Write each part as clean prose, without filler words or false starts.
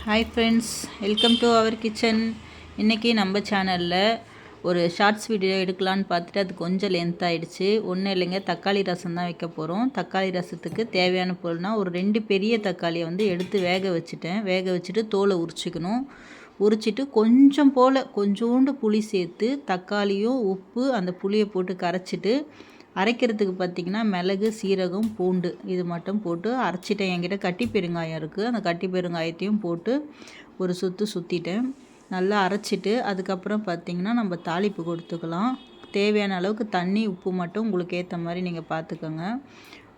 Hi friends, welcome to our kitchen. இன்றைக்கி நம்ம சேனலில் ஒரு ஷார்ட்ஸ் வீடியோ எடுக்கலான்னு பார்த்துட்டு அது கொஞ்சம் லென்த் ஆகிடுச்சு. ஒன்றும் இல்லைங்க, தக்காளி ரசம் தான் வைக்க போகிறோம். தக்காளி ரசத்துக்கு தேவையான பொருள்னால் ஒரு 2 பெரிய தக்காளியை வந்து எடுத்து வேக வச்சுட்டு தோலை உரிச்சிக்கணும். உரிச்சிட்டு கொஞ்சோண்டு புளி சேர்த்து தக்காளியும் உப்பு அந்த புளியை போட்டு கரைச்சிட்டு அரைக்கிறதுக்கு பார்த்திங்கன்னா மிளகு, சீரகம், பூண்டு இது மட்டும் போட்டு அரைச்சிட்டேன். என்கிட்ட கட்டி பெருங்காயம் இருக்குது, அந்த கட்டி பெருங்காயத்தையும் போட்டு ஒரு சுற்றிட்டேன். நல்லா அரைச்சிட்டு அதுக்கப்புறம் பார்த்திங்கன்னா நம்ம தாளிப்பு கொடுத்துக்கலாம். தேவையான அளவுக்கு தண்ணி, உப்பு மட்டும் உங்களுக்கு ஏற்ற மாதிரி நீங்கள் பார்த்துக்கோங்க.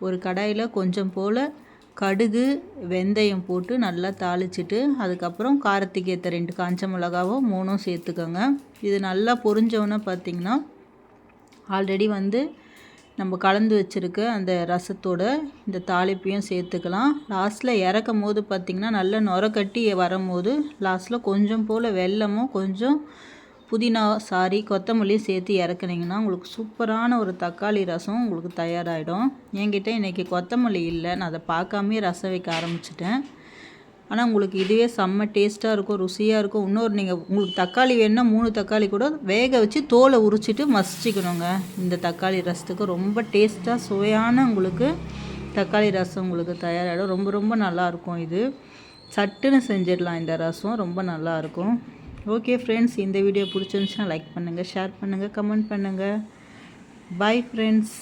ஒரு கடாயில் கொஞ்சம் போல் கடுகு, வெந்தயம் போட்டு நல்லா தாளிச்சிட்டு அதுக்கப்புறம் காரத்துக்கு ஏற்ற 2 காஞ்ச மிளகாவும் 3 சேர்த்துக்கோங்க. இது நல்லா பொரிஞ்சோன்னே பார்த்திங்கன்னா ஆல்ரெடி வந்து நம்ம கலந்து வச்சுருக்க அந்த ரசத்தோட இந்த தாளிப்பையும் சேர்த்துக்கலாம். லாஸ்ட்டில் இறக்கும் போது பார்த்திங்கன்னா நல்லா நுரக்கட்டி வரும்போது லாஸ்ட்டில் கொஞ்சம் போல் வெல்லமும் கொஞ்சம் புதினா கொத்தமல்லியும் சேர்த்து இறக்குனீங்கன்னா உங்களுக்கு சூப்பரான ஒரு தக்காளி ரசம் உங்களுக்கு தயாராகிடும். என்கிட்ட இன்றைக்கி கொத்தமல்லி இல்லை, நான் அதை பார்க்காமே ரசம் வைக்க ஆரம்பிச்சிட்டேன். ஆனால் உங்களுக்கு இதுவே செம்ம டேஸ்ட்டாக இருக்கும், ருசியாக இருக்கும். நீங்கள் உங்களுக்கு தக்காளி வேணுன்னா 3 தக்காளி கூட வேக வச்சு தோலை உரிச்சிட்டு மசிச்சிக்கணுங்க. இந்த தக்காளி ரசத்துக்கு ரொம்ப டேஸ்ட்டாக சுவையான உங்களுக்கு தக்காளி ரசம் உங்களுக்கு தயாராகிடும். ரொம்ப ரொம்ப நல்லாயிருக்கும். இது சட்டுன்னு செஞ்சிடலாம். இந்த ரசம் ரொம்ப நல்லாயிருக்கும். ஓகே ஃப்ரெண்ட்ஸ், இந்த வீடியோ பிடிச்சிருந்துச்சுன்னா லைக் பண்ணுங்கள், ஷேர் பண்ணுங்கள், கமெண்ட் பண்ணுங்கள். Bye friends.